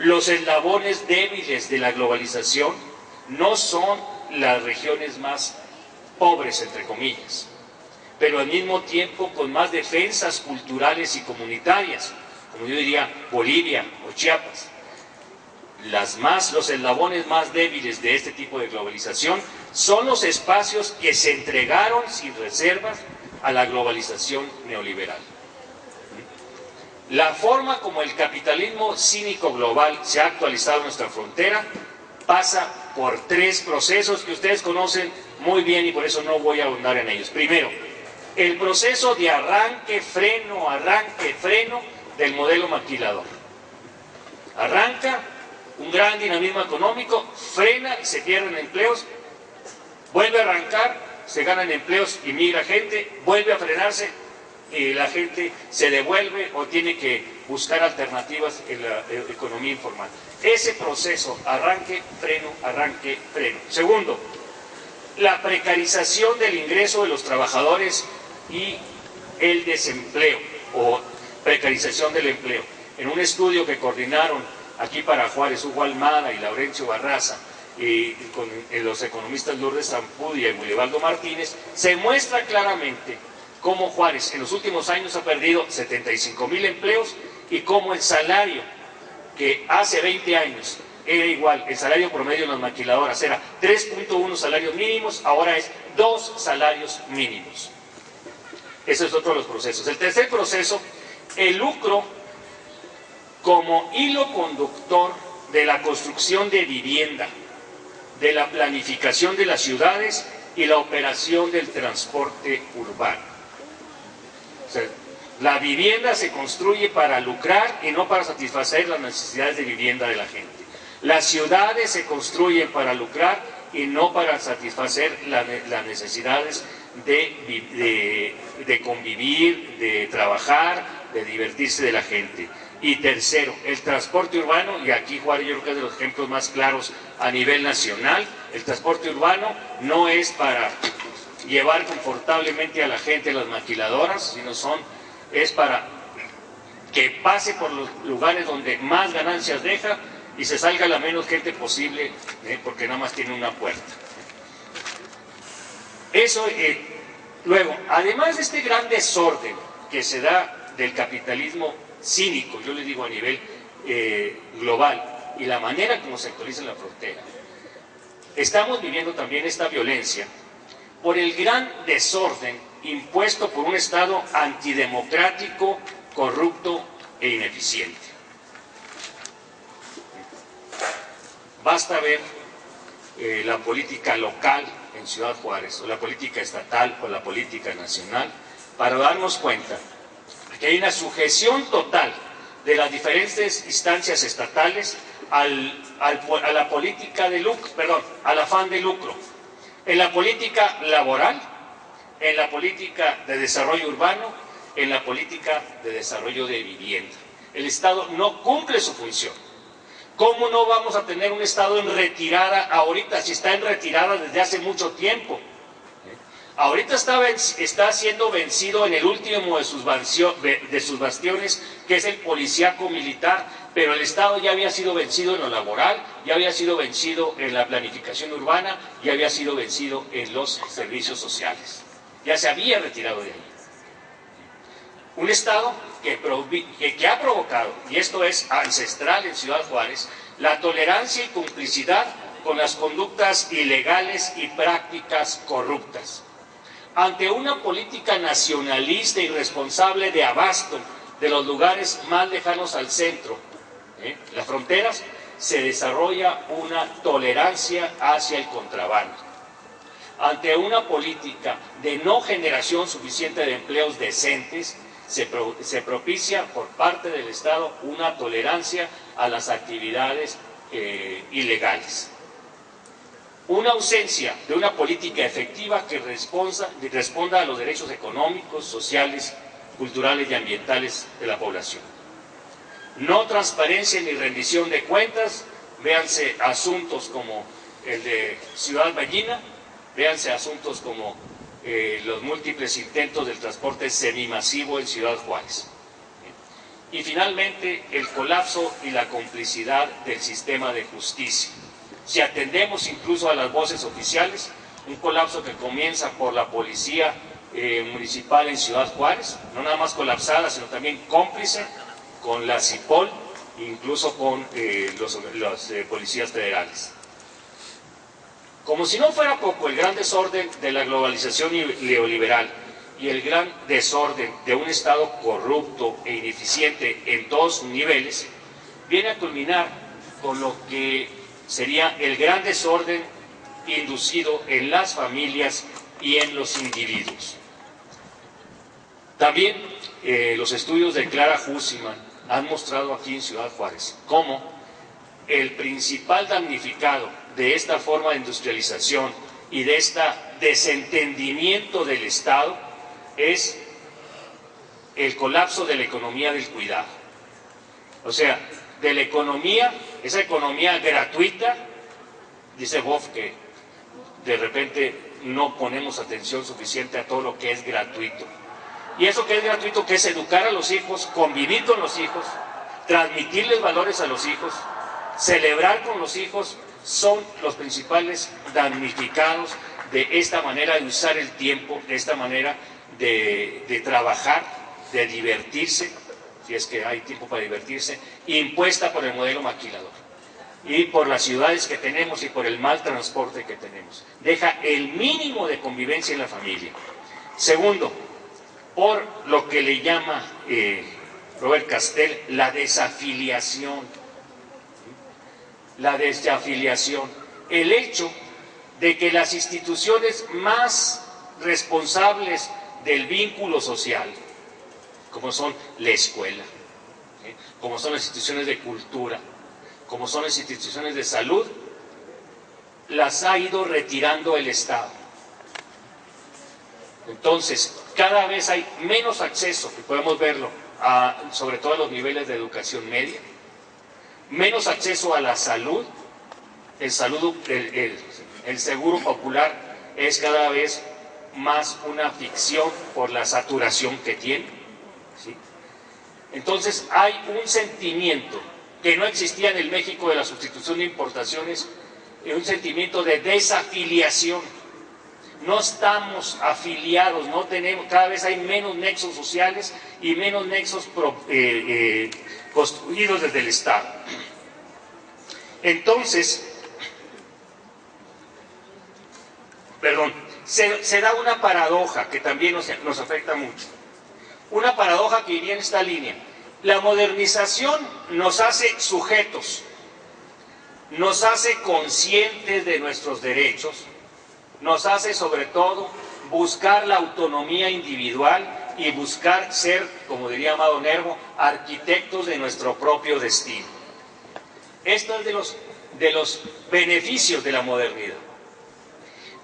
Los eslabones débiles de la globalización no son las regiones más pobres, entre comillas, pero al mismo tiempo con más defensas culturales y comunitarias, como yo diría Bolivia o Chiapas. Los eslabones más débiles de este tipo de globalización son los espacios que se entregaron sin reservas a la globalización neoliberal. La forma como el capitalismo cínico global se ha actualizado en nuestra frontera pasa por tres procesos que ustedes conocen muy bien y por eso no voy a ahondar en ellos. Primero, el proceso de arranque, freno del modelo maquilador. Arranca un gran dinamismo económico, frena y se pierden empleos, vuelve a arrancar, se ganan empleos y migra gente, vuelve a frenarse y la gente se devuelve o tiene que buscar alternativas en la economía informal. Ese proceso, arranque, freno. Segundo, la precarización del ingreso de los trabajadores y el desempleo o precarización del empleo. En un estudio que coordinaron aquí para Juárez, Hugo Almada y Laurencio Barraza, y con los economistas Lourdes Zampudia y Gulibaldo Martínez, se muestra claramente cómo Juárez en los últimos años ha perdido 75,000 empleos y cómo el salario que hace 20 años era igual, el salario promedio en las maquiladoras era 3.1 salarios mínimos, ahora es 2 salarios mínimos. Ese es otro de los procesos. El tercer proceso, el lucro como hilo conductor de la construcción de vivienda, de la planificación de las ciudades y la operación del transporte urbano. O sea, la vivienda se construye para lucrar y no para satisfacer las necesidades de vivienda de la gente. Las ciudades se construyen para lucrar y no para satisfacer las necesidades de convivir, de trabajar, de divertirse de la gente. Y tercero, el transporte urbano, y aquí Juárez yo creo que es de los ejemplos más claros a nivel nacional. El transporte urbano no es para llevar confortablemente a la gente a las maquiladoras, sino es para que pase por los lugares donde más ganancias deja y se salga la menos gente posible, porque nada más tiene una puerta. Eso, luego, además de este gran desorden que se da del capitalismo cínico, yo le digo a nivel global, y la manera como se actualiza en la frontera, estamos viviendo también esta violencia por el gran desorden impuesto por un Estado antidemocrático, corrupto e ineficiente. Basta ver la política local en Ciudad Juárez, o la política estatal, o la política nacional, para darnos cuenta que hay una sujeción total de las diferentes instancias estatales a la política de lucro, al afán de lucro, en la política laboral, en la política de desarrollo urbano, en la política de desarrollo de vivienda. El Estado no cumple su función. ¿Cómo no vamos a tener un Estado en retirada ahorita, si está en retirada desde hace mucho tiempo? Ahorita está siendo vencido en el último de sus bastiones, que es el policíaco militar, pero el Estado ya había sido vencido en lo laboral, ya había sido vencido en la planificación urbana, ya había sido vencido en los servicios sociales. Ya se había retirado de ahí. Un Estado que ha provocado, y esto es ancestral en Ciudad Juárez, la tolerancia y complicidad con las conductas ilegales y prácticas corruptas. Ante una política nacionalista y responsable de abasto de los lugares más lejanos al centro, las fronteras, se desarrolla una tolerancia hacia el contrabando. Ante una política de no generación suficiente de empleos decentes, se propicia por parte del Estado una tolerancia a las actividades ilegales. Una ausencia de una política efectiva que responda a los derechos económicos, sociales, culturales y ambientales de la población. No transparencia ni rendición de cuentas, véanse asuntos como el de Ciudad Ballina, véanse asuntos como los múltiples intentos del transporte semimasivo en Ciudad Juárez. Y finalmente, el colapso y la complicidad del sistema de justicia. Si atendemos incluso a las voces oficiales, un colapso que comienza por la policía municipal en Ciudad Juárez, no nada más colapsada, sino también cómplice con la CIPOL, incluso con los policías federales. Como si no fuera poco, el gran desorden de la globalización neoliberal y el gran desorden de un Estado corrupto e ineficiente en todos sus niveles, viene a culminar con lo que sería el gran desorden inducido en las familias y en los individuos. También los estudios de Clara Hussman han mostrado aquí en Ciudad Juárez cómo el principal damnificado de esta forma de industrialización y de este desentendimiento del Estado es el colapso de la economía del cuidado. O sea, de la economía, esa economía gratuita, dice Boff que de repente no ponemos atención suficiente a todo lo que es gratuito. Y eso que es gratuito, que es educar a los hijos, convivir con los hijos, transmitirles valores a los hijos, celebrar con los hijos, son los principales damnificados de esta manera de usar el tiempo, de esta manera de trabajar, de divertirse, si es que hay tiempo para divertirse, impuesta por el modelo maquilador y por las ciudades que tenemos y por el mal transporte que tenemos. Deja el mínimo de convivencia en la familia. Segundo, por lo que le llama Robert Castell la desafiliación. La desafiliación, el hecho de que las instituciones más responsables del vínculo social, como son la escuela, como son las instituciones de cultura, como son las instituciones de salud, las ha ido retirando el Estado. Entonces, cada vez hay menos acceso, y podemos verlo, sobre todo a los niveles de educación media, menos acceso a la salud, el seguro popular es cada vez más una ficción por la saturación que tiene, ¿sí? Entonces hay un sentimiento que no existía en el México de la sustitución de importaciones, un sentimiento de desafiliación. No estamos afiliados, no tenemos, cada vez hay menos nexos sociales y menos nexos construidos desde el Estado. Entonces, se da una paradoja que también nos afecta mucho. Una paradoja que iría en esta línea. La modernización nos hace sujetos, nos hace conscientes de nuestros derechos, nos hace sobre todo buscar la autonomía individual y buscar ser, como diría Amado Nervo, arquitectos de nuestro propio destino. Esto es de los beneficios de la modernidad.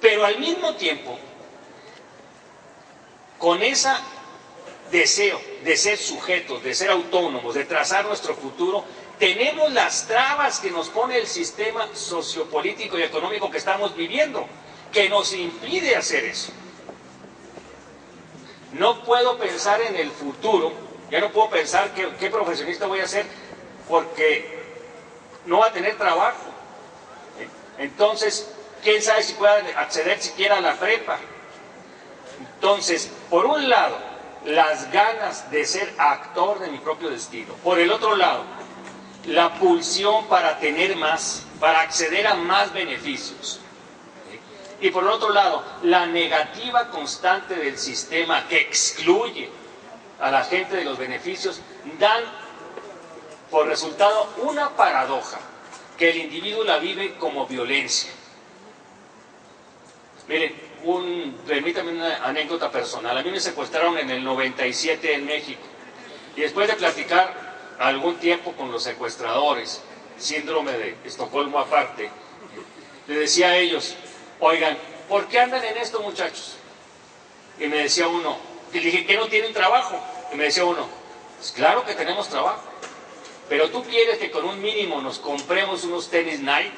Pero al mismo tiempo, con ese deseo de ser sujetos, de ser autónomos, de trazar nuestro futuro, tenemos las trabas que nos pone el sistema sociopolítico y económico que estamos viviendo, que nos impide hacer eso. No puedo pensar en el futuro, ya no puedo pensar qué profesionista voy a ser, porque no va a tener trabajo. Entonces, quién sabe si pueda acceder siquiera a la prepa. Entonces, por un lado, las ganas de ser actor de mi propio destino. Por el otro lado, la pulsión para tener más, para acceder a más beneficios. Y por el otro lado, la negativa constante del sistema que excluye a la gente de los beneficios, dan por resultado una paradoja, que el individuo la vive como violencia. Miren, permítanme una anécdota personal. A mí me secuestraron en el 97 en México, y después de platicar algún tiempo con los secuestradores, síndrome de Estocolmo aparte, le decía a ellos: oigan, ¿por qué andan en esto, muchachos? Y me decía uno, y le dije, ¿que no tienen trabajo? Y me decía uno, pues claro que tenemos trabajo, pero tú quieres que con un mínimo nos compremos unos tenis Nike.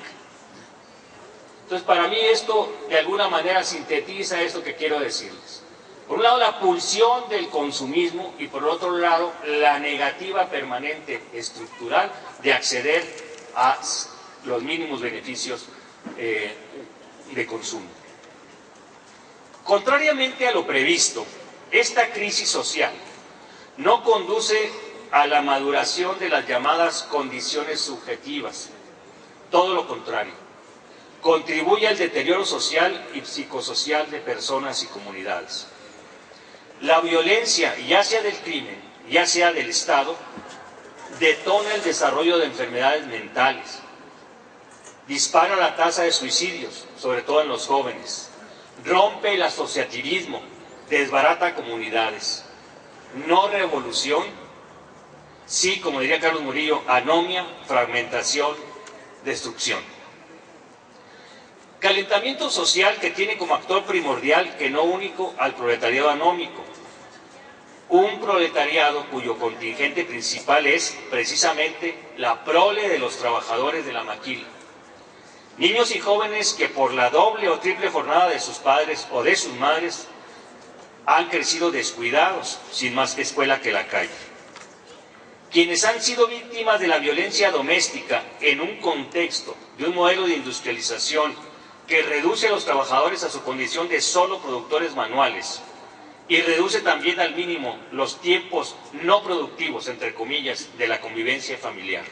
Entonces, para mí esto de alguna manera sintetiza esto que quiero decirles. Por un lado, la pulsión del consumismo y por otro lado, la negativa permanente estructural de acceder a los mínimos beneficios de consumo. Contrariamente a lo previsto, esta crisis social no conduce a la maduración de las llamadas condiciones subjetivas. Todo lo contrario, contribuye al deterioro social y psicosocial de personas y comunidades. La violencia, ya sea del crimen, ya sea del Estado, detona el desarrollo de enfermedades mentales, dispara la tasa de suicidios, sobre todo en los jóvenes, rompe el asociativismo, desbarata comunidades. No revolución, sí, como diría Carlos Murillo, anomia, fragmentación, destrucción. Calentamiento social que tiene como actor primordial, que no único, al proletariado anómico. Un proletariado cuyo contingente principal es precisamente la prole de los trabajadores de la maquila. Niños y jóvenes que por la doble o triple jornada de sus padres o de sus madres han crecido descuidados, sin más que escuela que la calle. Quienes han sido víctimas de la violencia doméstica en un contexto de un modelo de industrialización que reduce a los trabajadores a su condición de solo productores manuales y reduce también al mínimo los tiempos no productivos, entre comillas, de la convivencia familiar.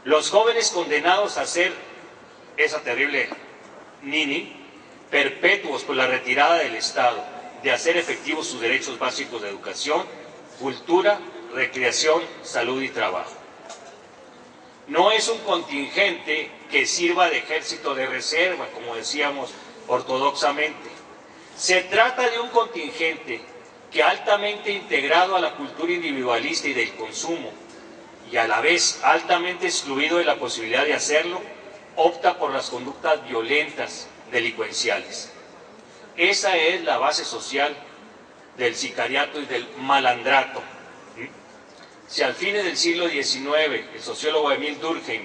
Los jóvenes condenados a ser esa terrible nini, perpetuos por la retirada del Estado de hacer efectivos sus derechos básicos de educación, cultura, recreación, salud y trabajo. No es un contingente que sirva de ejército de reserva, como decíamos ortodoxamente. Se trata de un contingente que, altamente integrado a la cultura individualista y del consumo, y a la vez altamente excluido de la posibilidad de hacerlo, opta por las conductas violentas, delincuenciales. Esa es la base social del sicariato y del malandrato. Si al fines del siglo XIX el sociólogo Emil Durkheim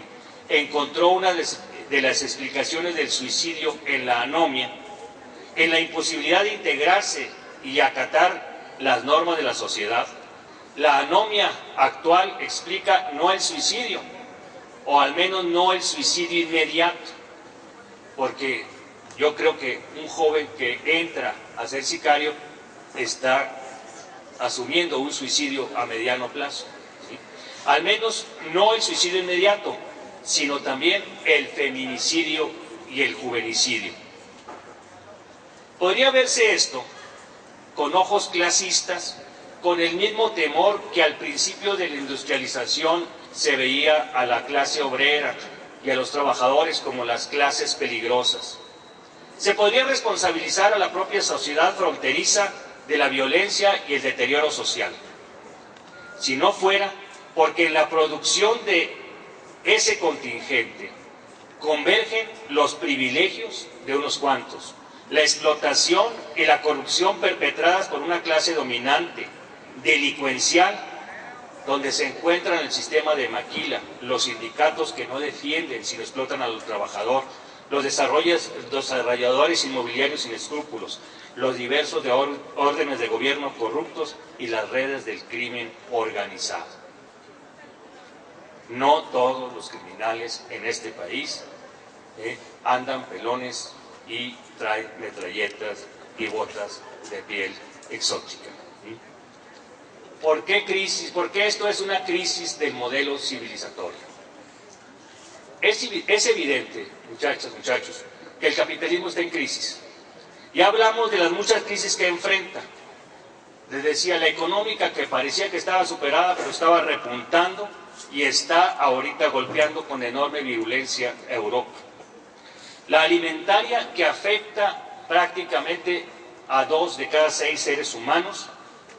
encontró una de las explicaciones del suicidio en la anomia, en la imposibilidad de integrarse y acatar las normas de la sociedad, la anomia actual explica no el suicidio, o al menos no el suicidio inmediato, porque yo creo que un joven que entra a ser sicario está asumiendo un suicidio a mediano plazo, ¿sí? Al menos no el suicidio inmediato, sino también el feminicidio y el juvenicidio. Podría verse esto con ojos clasistas, con el mismo temor que al principio de la industrialización se veía a la clase obrera y a los trabajadores como las clases peligrosas. Se podría responsabilizar a la propia sociedad fronteriza de la violencia y el deterioro social. Si no fuera porque en la producción de ese contingente convergen los privilegios de unos cuantos, la explotación y la corrupción perpetradas por una clase dominante, delincuencial, donde se encuentran el sistema de maquila, los sindicatos que no defienden sino explotan al trabajador, los desarrolladores inmobiliarios sin escrúpulos, los diversos órdenes de gobierno corruptos y las redes del crimen organizado. No todos los criminales en este país andan pelones y traen metralletas y botas de piel exótica. ¿Por qué crisis? Porque esto es una crisis del modelo civilizatorio. Es evidente, muchachos, que el capitalismo está en crisis. Ya hablamos de las muchas crisis que enfrenta. Les decía, la económica, que parecía que estaba superada, pero estaba repuntando y está ahorita golpeando con enorme virulencia a Europa. La alimentaria, que afecta prácticamente a 2 de cada 6 seres humanos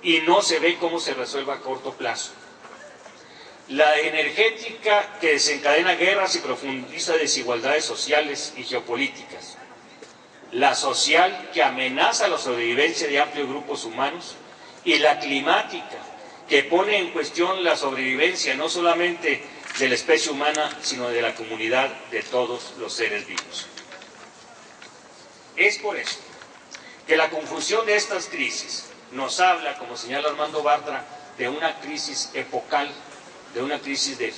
y no se ve cómo se resuelva a corto plazo. La energética, que desencadena guerras y profundiza desigualdades sociales y geopolíticas. La social, que amenaza la sobrevivencia de amplios grupos humanos. Y la climática, que pone en cuestión la sobrevivencia no solamente de la especie humana, sino de la comunidad de todos los seres vivos. Es por eso que la confusión de estas crisis nos habla, como señala Armando Bartra, de una crisis epocal, de una crisis de